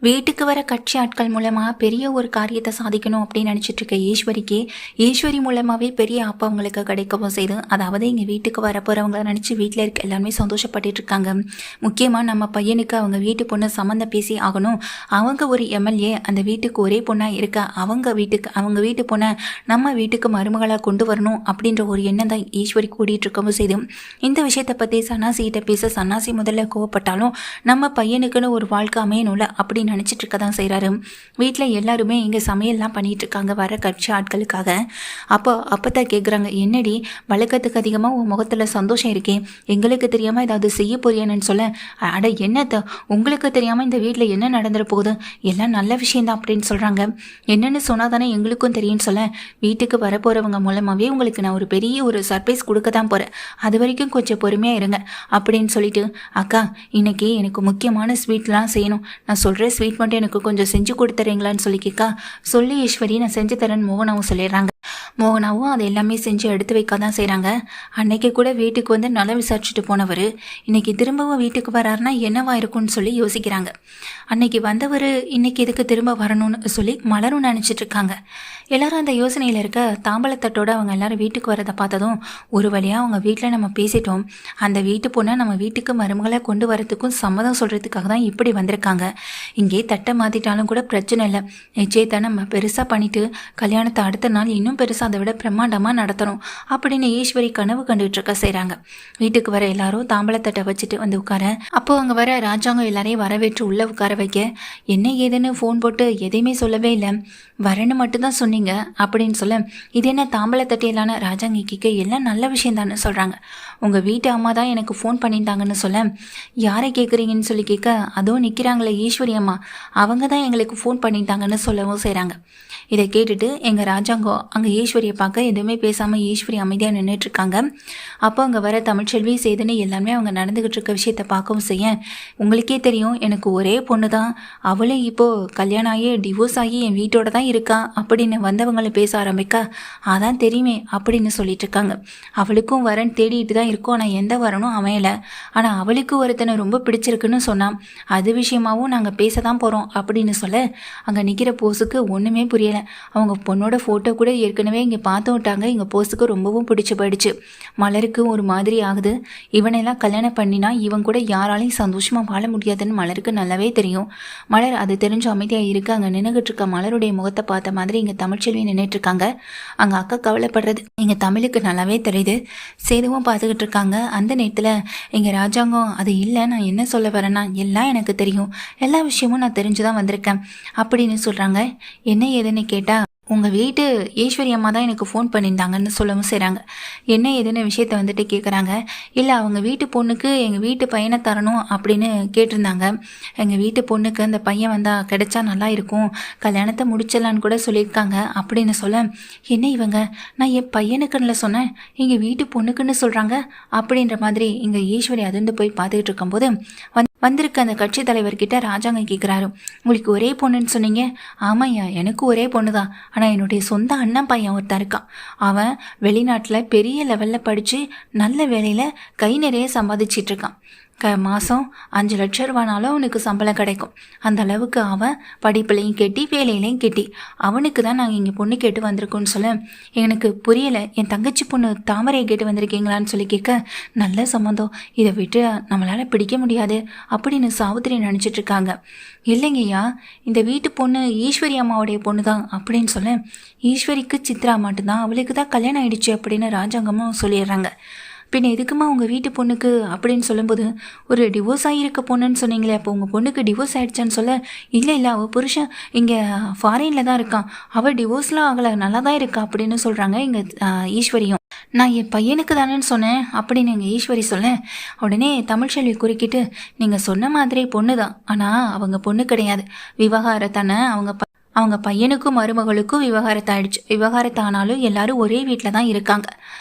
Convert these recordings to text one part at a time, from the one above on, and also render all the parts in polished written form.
வீட்டுக்கு வர கட்சி ஆட்கள் மூலமா பெரிய ஒரு காரியத்தை சாதிக்கணும் அப்படின்னு நினைச்சிட்டு இருக்க ஈஸ்வரிக்கு ஈஸ்வரி மூலமாவே பெரிய ஆப்பா அவங்களுக்கு கிடைக்கவும் செய்து. அதாவது இங்க வீட்டுக்கு வர போறவங்கள நினைச்சு வீட்டில் இருக்க எல்லாருமே சந்தோஷப்பட்டு இருக்காங்க. முக்கியமா நம்ம பையனுக்கு அவங்க வீட்டு பொண்ணு சம்மந்தம் பேசி ஆகணும். அவங்க ஒரு எம்எல்ஏ, அந்த வீட்டுக்கு ஒரே பொண்ணா இருக்க அவங்க வீட்டு பொண்ணை நம்ம வீட்டுக்கு மருமகளா கொண்டு வரணும் அப்படின்ற ஒரு எண்ணம் தான் ஈஸ்வரி கூடிட்டு இருக்கவும் செய்து. இந்த விஷயத்தை பத்தி சன்னாசிகிட்ட பேச சன்னாசி முதல்ல கோவப்பட்டாலும் நம்ம பையனுக்குன்னு ஒரு வாழ்க்கை அமையணும்ல அப்படின்னு நினச்சிட்டு இருக்க தான் செய்கிறாரு. வீட்டில் எல்லாருமே இங்கே சமையல்லாம் பண்ணிட்டு இருக்காங்க வர கட்சி ஆட்களுக்காக. அப்போதான் கேட்குறாங்க, என்னடி வழக்கத்துக்கு அதிகமாக உன் முகத்தில் சந்தோஷம் இருக்கே, எங்களுக்கு தெரியாமல் ஏதாவது செய்ய போறியானு சொல்ல, அட என்னத்த உங்களுக்கு தெரியாமல் இந்த வீட்டில் என்ன நடந்துட போகுது, எல்லாம் நல்ல விஷயந்தான் அப்படின்னு சொல்கிறாங்க. என்னென்னு சொன்னால் தானே எங்களுக்கும் தெரியும்னு சொல்ல, வீட்டுக்கு வரப்போகிறவங்க மூலமாகவே உங்களுக்கு நான் ஒரு பெரிய ஒரு சர்ப்ரைஸ் கொடுக்க தான் போகிறேன், அது வரைக்கும் கொஞ்சம் பொறுமையாக இருங்க அப்படின்னு சொல்லிட்டு, அக்கா இன்னைக்கு எனக்கு முக்கியமான ஸ்வீட்லாம் செய்யணும், நான் சொல்கிற ஸ்வீட் மட்டும் எனக்கு கொஞ்சம் செஞ்சு கொடுத்துறீங்களான்னு சொல்லி கேட்கா. சொல்லி ஈஸ்வரி நான் செஞ்சு தரேன்னு மோகனாவும் சொல்லிடுறாங்க. மோகனாவும் அதை எல்லாமே செஞ்சு எடுத்து வைக்க தான் செய்கிறாங்க. அன்னைக்கு கூட வீட்டுக்கு வந்து நல்லா விசாரிச்சுட்டு போனவர் இன்னைக்கு திரும்பவும் வீட்டுக்கு வராருன்னா என்னவா இருக்கும்னு சொல்லி யோசிக்கிறாங்க. அன்னைக்கு வந்தவர் இன்னைக்கு எதுக்கு திரும்ப வரணும்னு சொல்லி மலரும் நினச்சிட்டு இருக்காங்க. எல்லாரும் அந்த யோசனையில் இருக்க தாம்பலத்தட்டோட அவங்க எல்லாரும் வீட்டுக்கு வரதை பார்த்ததும், ஒரு வழியாக அவங்க வீட்டில் நம்ம பேசிட்டோம், அந்த வீட்டு பொண்ணை நம்ம வீட்டுக்கு மருமகளை கொண்டு வரத்துக்கும் சம்மதம் சொல்கிறதுக்காக தான் இப்படி வந்திருக்காங்க. இங்கே தட்டை மாற்றிட்டாலும் கூட பிரச்சனை இல்லை, நிச்சயத்தை நம்ம பெருசாக பண்ணிவிட்டு கல்யாணத்தை அடுத்த நாள் இன்னும் பெருசாக அதை விட பிரம்மாண்டமாக நடத்தணும் அப்படின்னு ஈஸ்வரி கனவு கண்டுகிட்டு இருக்க செய்கிறாங்க. வீட்டுக்கு வர எல்லாரும் தாம்பலத்தட்டை வச்சுட்டு வந்து உட்கார, அப்போ அங்கே வர ராஜாங்கம் எல்லாரையும் வரவேற்று உள்ளே உட்கார வைக்க, என்ன ஏதுன்னு ஃபோன் போட்டு எதையுமே சொல்லவே இல்லை, வரேன்னு மட்டும்தான் சொன்னீங்க அப்படின்னு சொல்ல, இது என்ன தாம்பலத்தட்டையிலான ராஜாங்க கேட்க, எல்லாம் நல்ல விஷயம் தானே சொல்கிறாங்க, உங்கள் வீட்டு அம்மா தான் எனக்கு ஃபோன் பண்ணியிருந்தாங்கன்னு சொல்ல, யாரை கேட்குறீங்கன்னு சொல்லி கேட்க, அதுவும் நிற்கிறாங்களே ஈஸ்வரி அம்மா, அவங்க தான் எங்களுக்கு ஃபோன் பண்ணிட்டாங்கன்னு சொல்லவும் செய்கிறாங்க. இதை கேட்டுட்டு எங்கள் ராஜாங்கம் அங்கே ஈஸ்வரியை பார்க்க எதுவுமே பேசாமல் ஈஸ்வரி அமைதியாக நின்றுட்டுருக்காங்க. அப்போ அங்கே வர தமிழ்ச்செல்வி சேதுன்னு எல்லாமே அவங்க நடந்துக்கிட்டு இருக்க விஷயத்தை பார்க்கவும் செய்ய, உங்களுக்கே தெரியும் எனக்கு ஒரே பொண்ணு தான், அவளே இப்போது கல்யாணம் ஆகி டிவோர்ஸ் ஆகி என் வீட்டோட தான் இருக்கா அப்படின்னு வந்தவங்களை பேச ஆரம்பிக்க, அதான் தெரியுமே அப்படின்னு சொல்லிட்டு இருக்காங்க. அவளுக்கும் வரன் தேடிட்டு தான் இருக்கோம், ஆனால் எந்த வரனும் அமையலை, ஆனால் அவளுக்கு ஒருத்தனை ரொம்ப பிடிச்சிருக்குன்னு சொன்னான், அது விஷயமாகவும் நாங்கள் பேச தான் போகிறோம் அப்படின்னு சொல்ல, அங்கே நிற்கிற போஸுக்கு ஒன்றுமே புரியலை. அவங்க பொண்ணோட ஃபோட்டோ கூட ஏற்கனவே இங்கே பார்த்து விட்டாங்க, எங்கள் போஸுக்கு ரொம்பவும் பிடிச்சி போயிடுச்சு. மலருக்கு ஒரு மாதிரி ஆகுது, இவனெல்லாம் கல்யாணம் பண்ணினா இவன் கூட யாராலையும் சந்தோஷமாக வாழ முடியாதுன்னு மலருக்கு நல்லாவே தெரியும். மலர் அது தெரிஞ்சு அமைதியாக இருக்க, அங்கே நின்றுகிட்டு இருக்க மலருடைய முகத்தை பார்த்த மாதிரி இங்கே தமிழ்ச்செல்வி நின்றுட்டு இருக்காங்க. அங்கே அக்கா கவலைப்படுறது இங்கே தமிழுக்கு நல்லாவே தெரியுது. சேதுவும் பார்த்துக்கிட்டு இருக்காங்க. அந்த நேரத்தில் எங்கள் ராஜாங்கம், அது இல்லை, நான் என்ன சொல்ல வரேன்னா எல்லாம் எனக்கு தெரியும், எல்லா விஷயமும் நான் தெரிஞ்சு தான் வந்திருக்கேன் அப்படின்னு சொல்கிறாங்க. என்ன ஏதுன்னு கேட்டால், உங்கள் வீட்டு ஈஸ்வரி அம்மா தான் எனக்கு ஃபோன் பண்ணியிருந்தாங்கன்னு சொல்லவும் செய்கிறாங்க. என்ன ஏதுன்னு விஷயத்தை வந்துட்டு கேட்குறாங்க. இல்லை, அவங்க வீட்டு பொண்ணுக்கு எங்கள் வீட்டு பையனை தரணும் அப்படின்னு கேட்டிருந்தாங்க. எங்கள் வீட்டு பொண்ணுக்கு அந்த பையன் வந்தால் கிடைச்சா நல்லா இருக்கும், கல்யாணத்தை முடிச்சிடலான்னு கூட சொல்லியிருக்காங்க அப்படின்னு சொல்ல, என்ன இவங்க, நான் என் பையனுக்குன்னு சொன்னேன், எங்கள் வீட்டு பொண்ணுக்குன்னு சொல்கிறாங்க அப்படின்ற மாதிரி இங்கே ஈஸ்வரி அதிர்ந்து போய் பார்த்துக்கிட்டு இருக்கும்போது வந்திருக்க அந்த கட்சி தலைவர்கிட்ட ராஜாங்க கேட்குறாரு, உங்களுக்கு ஒரே பொண்ணுன்னு சொன்னீங்க. ஆமாய்யா, எனக்கு ஒரே பொண்ணு தான், ஆனால் என்னுடைய சொந்த அண்ணன் பையன் ஒருத்தன் இருக்கான், அவன் வெளிநாட்டில் பெரிய லெவலில் படித்து நல்ல வேலையில் கை நிறைய சம்பாதிச்சிட்ருக்கான். மாதம் 5 லட்சம் ரூபானாலும் அவனுக்கு சம்பளம் கிடைக்கும். அந்த அளவுக்கு அவன் படிப்புலையும் கெட்டி வேலையிலையும் கெட்டி, அவனுக்கு தான் நாங்கள் இங்கே பொண்ணு கேட்டு வந்திருக்கோன்னு சொல்ல, எனக்கு புரியலை, என் தங்கச்சி பொண்ணு தாமரையை கேட்டு வந்திருக்கீங்களான்னு சொல்லி கேட்க, நல்ல சம்மந்தம், இதை விட்டு நம்மளால் பிடிக்க முடியாது அப்படின்னு சாவித்திரி நினச்சிட்டு இருக்காங்க. இல்லைங்கய்யா, இந்த வீட்டு பொண்ணு ஈஸ்வரி அம்மாவுடைய பொண்ணு தான் அப்படின்னு சொல்ல, ஈஸ்வரிக்கு சித்ரா மட்டும்தான், அவளுக்கு தான் கல்யாணம் ஆயிடுச்சு அப்படின்னு ராஜாங்கமும் சொல்லிடுறாங்க. பின்ன எதுக்குமா உங்கள் வீட்டு பொண்ணுக்கு அப்படின்னு சொல்லும்போது, ஒரு டிவோர்ஸ் ஆகியிருக்க பொண்ணுன்னு சொன்னீங்களே, அப்போ உங்கள் பொண்ணுக்கு டிவோர்ஸ் ஆகிடுச்சான்னு சொல்ல, இல்லை அவள் புருஷன் இங்கே ஃபாரினில் தான் இருக்கான், அவள் டிவோர்ஸ்லாம் ஆகலை, நல்லா தான் இருக்கா அப்படின்னு சொல்கிறாங்க இங்கே ஈஸ்வரியும். நான் என் பையனுக்கு தானேன்னு சொன்னேன் அப்படின்னு எங்கள் ஈஸ்வரி சொல்ல, உடனே தமிழ்ச்செல்வி குறுக்கிட்டு, நீங்கள் சொன்ன மாதிரி பொண்ணு தான், ஆனால் அவங்க பொண்ணு கிடையாது, விவகாரத்தானே, அவங்க பையனுக்கும் மருமகளுக்கும் விவகாரத்தாயிடுச்சு, விவகாரத்தானாலும் எல்லாரும் ஒரே வீட்டில் தான் இருக்காங்க,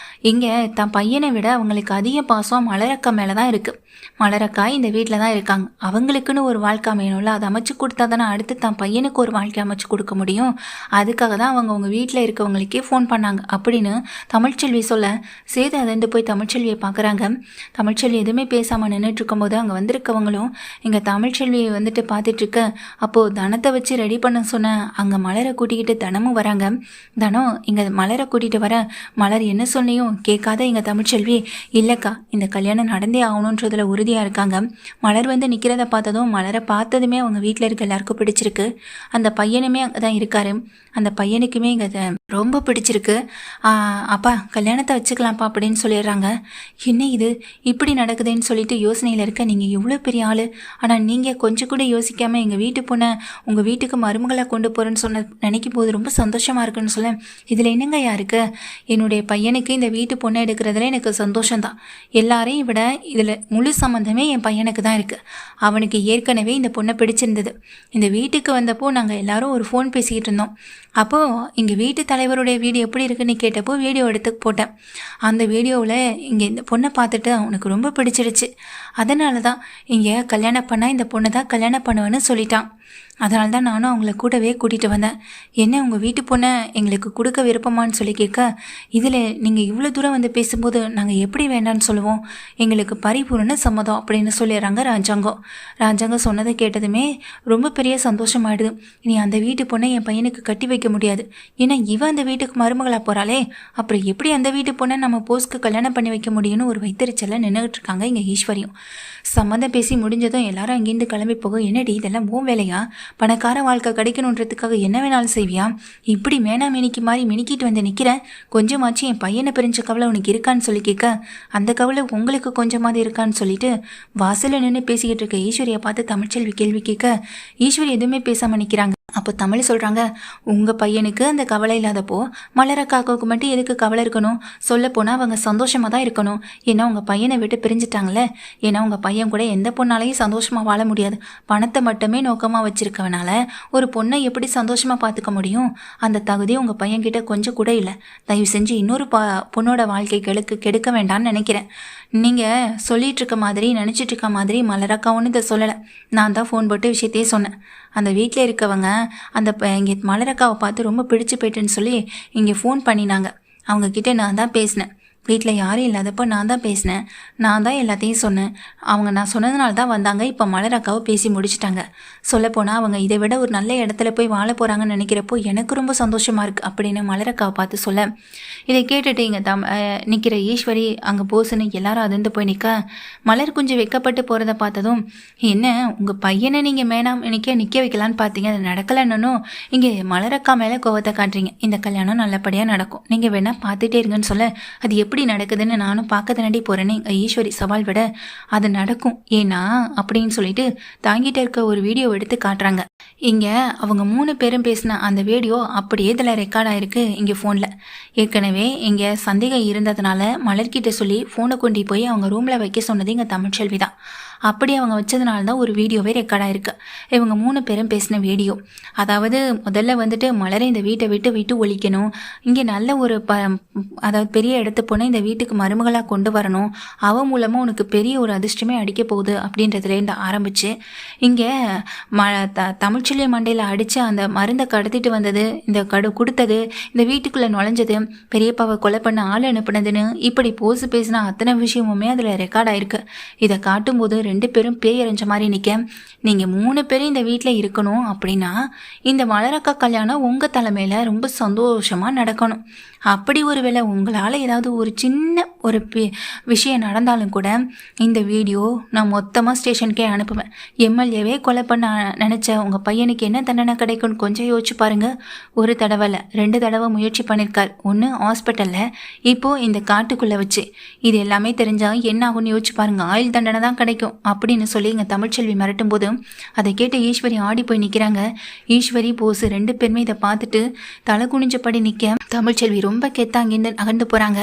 இங்கே தன் பையனை விட அவங்களுக்கு அதிக பாசம் மலரக்கா மேலே தான் இருக்குது. மலரக்கா இந்த வீட்டில் தான் இருக்காங்க. அவங்களுக்குன்னு ஒரு வாழ்க்கை அமையணும்ல, அதை அமைச்சு கொடுத்தா தானே அடுத்து தன் பையனுக்கு ஒரு வாழ்க்கை அமைச்சு கொடுக்க முடியும். அதுக்காக தான் அவங்க வீட்டில் இருக்கவங்களுக்கே ஃபோன் பண்ணாங்க அப்படின்னு தமிழ்ச்செல்வி சொல்ல, சேது அதண்டு போய் தமிழ்ச்செல்வியை பார்க்குறாங்க. தமிழ்ச்செல்வி எதுவுமே பேசாமல் நின்றுட்டு இருக்கும்போது அங்கே வந்திருக்கவங்களும் இங்கே தமிழ்ச்செல்வியை வந்துட்டு பார்த்துட்ருக்க, அப்போது தனத்தை வச்சு ரெடி பண்ண சொன்ன அங்கே மலரை கூட்டிக்கிட்டு தனமும் வராங்க. தனம் இங்கே மலரை கூட்டிகிட்டு வர, மலர் என்ன சொன்னியும் கேட்காத இங்கே தமிழ்ச்செல்வி, இல்லைக்கா இந்த கல்யாணம் நடந்தே ஆகணுன்றதுல உறுதியாக இருக்காங்க. மலர் வந்து நிற்கிறத பார்த்ததும், மலரை பார்த்ததுமே அவங்க வீட்டில் இருக்க எல்லாருக்கும் பிடிச்சிருக்கு. அந்த பையனுமே அங்கே தான் இருக்காரு. அந்த பையனுக்குமே இங்கே ரொம்ப பிடிச்சிருக்கு. அப்பா கல்யாணத்தை வச்சுக்கலாம்ப்பா அப்படின்னு சொல்லிடுறாங்க. என்ன இது இப்படி நடக்குதுன்னு சொல்லிட்டு யோசனையில் இருக்க, நீங்கள் இவ்வளோ பெரிய ஆள், ஆனால் நீங்கள் கொஞ்சம் கூட யோசிக்காமல் எங்கள் வீட்டு பொண்ணை உங்கள் வீட்டுக்கு மருமகளை கொண்டு போகிறேன்னு நினைக்கும் போது ரொம்ப சந்தோஷமாக இருக்குன்னு சொல்ல, இதில் என்னங்க யாருக்கு, என்னுடைய பையனுக்கு இந்த வீட்டு பொண்ணை எடுக்கிறதுல எனக்கு சந்தோஷம்தான். எல்லாரையும் விட இதில் முழு சம்மந்தமே என் பையனுக்கு தான் இருக்குது. அவனுக்கு ஏற்கனவே இந்த பொண்ணை பிடிச்சிருந்தது. இந்த வீட்டுக்கு வந்தப்போ நாங்கள் எல்லாரும் ஒரு ஃபோன் பேசிக்கிட்டு இருந்தோம். அப்போது இங்கே வீட்டு தலைவருடைய வீடு எப்படி இருக்குன்னு கேட்டப்போ வீடியோ எடுத்து போட்டேன். அந்த வீடியோவில் இங்கே இந்த பொண்ணை பார்த்துட்டு அவனுக்கு ரொம்ப பிடிச்சிருச்சு. அதனால தான் இங்கே கல்யாணம் பண்ணால் இந்த பொண்ணை தான் கல்யாணம் பண்ணுவேன்னு சொல்லிட்டான். அதனால தான் நானும் அவங்கள கூடவே கூட்டிகிட்டு வந்தேன். என்ன உங்கள் வீட்டு பொண்ணை எங்களுக்கு கொடுக்க விருப்பமானு சொல்லி கேட்க, இதில் நீங்கள் இவ்வளோ தூரம் வந்து பேசும்போது நாங்கள் எப்படி வேண்டான்னு சொல்லுவோம், எங்களுக்கு பரிபூர்ண சம்மதம் அப்படின்னு சொல்லிடுறாங்க ராஜாங்கம். ராஜாங்கம் சொன்னதை கேட்டதுமே ரொம்ப பெரிய சந்தோஷமாயிடுது. இனி அந்த வீட்டு பொண்ணை என் பையனுக்கு கட்டி வைக்க முடியாது. ஏன்னா இவன் அந்த வீட்டுக்கு மருமகளாக போகிறாளே, அப்புறம் எப்படி அந்த வீட்டு பொண்ணை நம்ம போஸ்க்கு கல்யாணம் பண்ணி வைக்க முடியும்னு ஒரு வைத்தறிச்சல நின்றுட்டு இருக்காங்க இங்கே ஈஸ்வரியும். சம்மந்தம் பேசி முடிஞ்சதும் எல்லாரும் அங்கேருந்து கிளம்பி போக, என்னடி இதெல்லாம் மூ வேலையா, பணக்கார வாழ்க்கை கிடைக்கணுன்றதுக்காக என்ன வேணாலும் செய்வியா, இப்படி மேனா மினிக்கு மாதிரி மினிக்கிட்டு வந்து நிற்கிறேன், கொஞ்சமாச்சு என் பையனை பிரிஞ்ச கவலை உனக்கு இருக்கான்னு சொல்லி கேட்க, அந்த கவலை உங்களுக்கு கொஞ்சமாவது இருக்கான்னு சொல்லிட்டு வாசலில் நின்று பேசிக்கிட்டு இருக்க ஈஸ்வரியை பார்த்து தமிழ்ச்செல்வி கேள்வி கேட்க, ஈஸ்வரி எதுவுமே பேசாமல் நிற்கிறாங்க. அப்போ தமிழ் சொல்கிறாங்க, உங்கள் பையனுக்கு அந்த கவலை இல்லாதப்போ மலரக்காவுக்கு மட்டும் எதுக்கு கவலை இருக்கணும், சொல்லப்போனால் அவங்க சந்தோஷமாக தான் இருக்கணும். ஏன்னா உங்கள் பையனை விட்டு பிரிஞ்சுட்டாங்களே, ஏன்னா உங்கள் பையன் கூட எந்த பொண்ணாலையும் சந்தோஷமாக வாழ முடியாது. பணத்தை மட்டுமே நோக்கமாக வச்சுருக்கவனால ஒரு பொண்ணை எப்படி சந்தோஷமாக பார்த்துக்க முடியும், அந்த தகுதி உங்கள் பையன்கிட்ட கொஞ்சம் கூட இல்லை. தயவு செஞ்சு இன்னொரு பொண்ணோட வாழ்க்கை கெடுக்க வேண்டாம்னு நினைக்கிறேன். நீங்கள் சொல்லிகிட்ருக்க மாதிரி நினச்சிட்ருக்க மாதிரி மலரக்காவுன்னு இதை சொல்லலை, நான் தான் ஃபோன் போட்டு விஷயத்தையே சொன்னேன். அந்த வீட்டில் இருக்கவங்க அந்த இங்கே மலரக்காவை பார்த்து ரொம்ப பிடிச்சு போயிட்டுன்னு சொல்லி இங்கே ஃபோன் பண்ணினாங்க. அவங்கக்கிட்ட நான் தான் பேசினேன். வீட்டில் யாரும் இல்லாதப்போ நான் தான் பேசினேன், நான் தான் எல்லாத்தையும் சொன்னேன். அவங்க நான் சொன்னதுனால தான் வந்தாங்க. இப்போ மலரக்காவை பேசி முடிச்சிட்டாங்க. சொல்லப்போனால் அவங்க இதை விட ஒரு நல்ல இடத்துல போய் வாழ போகிறாங்கன்னு நினைக்கிறப்போ எனக்கு ரொம்ப சந்தோஷமாக இருக்குது அப்படின்னு மலரக்காவை பார்த்து சொல்ல, இதை கேட்டுட்டு இங்கே நிற்கிற ஈஸ்வரி அங்கே போசுன்னு எல்லாரும் அதிர்ந்து போய் நிற்க, மலர் கொஞ்சம் வெக்கப்பட்டு போகிறத பார்த்ததும், என்ன உங்கள் பையனை நீங்கள் மேனாம் நிற்க வைக்கலான்னு பார்த்தீங்க, அது நடக்கலைன்னு இங்கே மலரக்கா மேலே கோவத்தை காட்டுறீங்க. இந்த கல்யாணம் நல்லபடியாக நடக்கும், நீங்கள் வேணால் பார்த்துட்டே இருங்கன்னு சொல்ல, அது எப்படி நடக்குதுன்னு நானும் பார்க்க தானடி போகிறேன்னு ஈஸ்வரி சவால் விட, அது நடக்கும் ஏன்னா அப்படின்னு சொல்லிட்டு தாங்கிட்டு இருக்க ஒரு வீடியோ எடுத்து காட்டுறாங்க. இங்கே அவங்க 3 பேரும் பேசின அந்த வீடியோ அப்படியே இதில் ரெக்கார்ட் ஆகிருக்கு இங்கே ஃபோனில். ஏற்கனவே இங்கே சந்தேகம் இருந்ததுனால மலர்கிட்ட சொல்லி ஃபோனை கொண்டு போய் அவங்க ரூமில் வைக்க சொன்னது இங்கே தமிழ்ச்செல்வி தான். அப்படி அவங்க வச்சதுனால தான் ஒரு வீடியோவே ரெக்கார்ட் ஆகிருக்கு. இவங்க 3 பேரும் பேசின வீடியோ. அதாவது முதல்ல வந்துட்டு மலரை இந்த வீட்டை விட்டு ஒழிக்கணும், இங்கே நல்ல ஒரு அதாவது பெரிய இடத்து போனால் இந்த வீட்டுக்கு மருமகளாக கொண்டு வரணும், அவன் மூலமாக உனக்கு பெரிய ஒரு அதிர்ஷ்டமே அடிக்க போகுது அப்படின்றதுலேருந்து ஆரம்பித்து இங்கே தமிழ்ச்செல்வி மண்டையில் அடித்து அந்த மருந்தை கடத்திட்டு வந்தது, இந்த கொடுத்தது, இந்த வீட்டுக்குள்ளே நுழைஞ்சது, பெரியப்பாவை கொலை பண்ண ஆள் அனுப்புனதுன்னு இப்படி போஸ் பேசின அத்தனை விஷயமுமே அதில் ரெக்கார்ட் ஆகிருக்கு. இதை காட்டும்போது 2 பேரும் பேய் எறிஞ்ச மாதிரி நிற்க, நீங்கள் 3 பேரும் இந்த வீட்டில் இருக்கணும் அப்படின்னா இந்த மலரக்கா கல்யாணம் உங்கள் தலைமையில் ரொம்ப சந்தோஷமாக நடக்கணும். அப்படி ஒரு வேளை உங்களால் ஏதாவது ஒரு சின்ன ஒரு விஷயம் நடந்தாலும் கூட இந்த வீடியோ நான் மொத்தமாக ஸ்டேஷனுக்கே அனுப்புவேன். எம்எல்ஏவே கொலை பண்ண நினச்ச உங்கள் பையனுக்கு என்ன தண்டனை கிடைக்கும்னு கொஞ்சம் யோசிச்சு பாருங்கள். ஒரு தடவை இல்லை 2 தடவை முயற்சி பண்ணியிருக்கார். ஒன்று ஹாஸ்பிட்டலில், இப்போது இந்த காட்டுக்குள்ளே வச்சு. இது எல்லாமே தெரிஞ்சால் என்ன ஆகும்னு யோசிச்சு பாருங்கள். ஆயுள் தண்டனை தான் கிடைக்கும் அப்படின்னு சொல்லி இங்கே தமிழ்ச்செல்வி மிரட்டும் போது அதை கேட்டு ஈஸ்வரி ஆடி போய் நிற்கிறாங்க. ஈஸ்வரி போஸ் 2 பேருமே இதை பார்த்துட்டு தலை குனிஞ்சபடி நிற்க தமிழ்ச்செல்வி ரொம்ப கெத்தா அங்கிருந்து நகர்ந்து போகிறாங்க.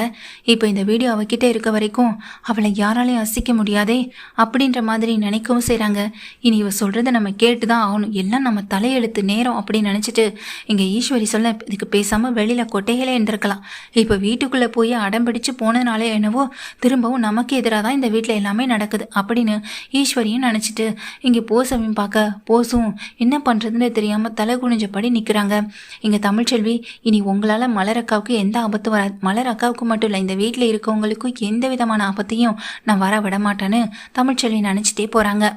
இப்போ இந்த வீடியோ அவகிட்ட இருக்க வரைக்கும் அவளை யாராலையும் அசைக்க முடியாதே அப்படின்ற மாதிரி நினைக்கவும் செய்கிறாங்க. இனி இவ சொல்கிறத நம்ம கேட்டு தான் ஆகணும், எல்லாம் நம்ம தலையெழுத்து நேரம் அப்படின்னு நினச்சிட்டு இங்கே ஈஸ்வரி சொல்ல இதுக்கு பேசாமல் வெளியில் கொட்டைகளே இருந்திருக்கலாம். இப்போ வீட்டுக்குள்ளே போய் அடம்பிடிச்சு போனதுனாலே என்னவோ திரும்பவும் நமக்கு எதிராக தான் இந்த வீட்டில் எல்லாமே நடக்குது அப்படின்னு ஈஸ்வரியும் நினச்சிட்டு இங்கே போசவையும் பார்க்க போசும் என்ன பண்ணுறதுன்னு தெரியாமல் தலை குனிஞ்சபடி நிற்கிறாங்க. இங்கே தமிழ்ச்செல்வி, இனி உங்களால் மலர் அக்காவுக்கு எந்த ஆபத்தும் வராது. மலர் அக்காவுக்கு மட்டும் இல்லை, இந்த வீட்டில் இருக்கவங்களுக்கும் எந்த விதமான ஆபத்தையும் நான் வர விட மாட்டேன்னு தமிழ்ச்செல்வி நினச்சிட்டே போகிறாங்க.